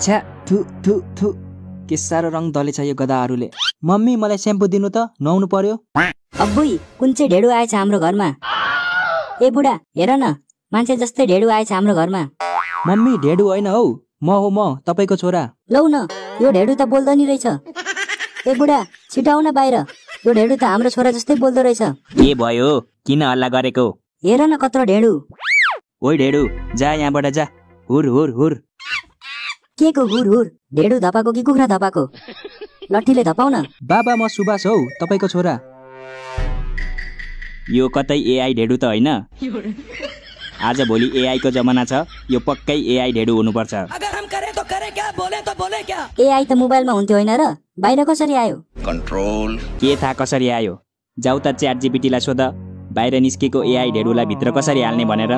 छ्या थु थु थु के साह्रो रङ दलेछ यो गधाहरूले। मम्मी मलाई स्याम्पू दिनु त, नुहाउनु पर्यो। अब्बुई कुन चाहिँ ढेडु आएछ हाम्रो घरमा? ए बुढा हेर न, मान्छे जस्तै ढेडु आएछ हाम्रो घरमा। मम्मी ढेडु होइन हौ, म तपाईको छोरा। लौ न, यो ढेडु त बोल्दैन रहेछ। ए बुढा छिटाउ न बाहिर, यो ढेडु त हाम्रो छोरा जस्तै बोल्दो रहेछ। के भयो, किन हल्ला गरेको? हेर न कत्रो ढेडु। ओइ ढेडु जा यहाँबाट जा, हुर हुर हुर। के को हुर हुर? ढेडु धपाको कि कुखुरा धपाको? लट्ठीले धपाउ न। बाबा म सुभाष हौ, तपाईको छोरा। यो कतै एआई ढेडु त होइन? आज भोलि एआई को जमाना छ, यो पक्कै एआई ढेडु हुनुपर्छ। अगर हम करे तो करे क्या, बोले तो बोले क्या? एआई त मोबाइलमा हुन्थ्यो होइन र? बाहिर कसरी आयो? कन्ट्रोल। के थाहा कसरी आयो? जाउ त च्याट जीपीटी लाई सोध, बाहिर निस्केको एआई ढेडुलाई भित्र कसरी हाल्ने भनेर।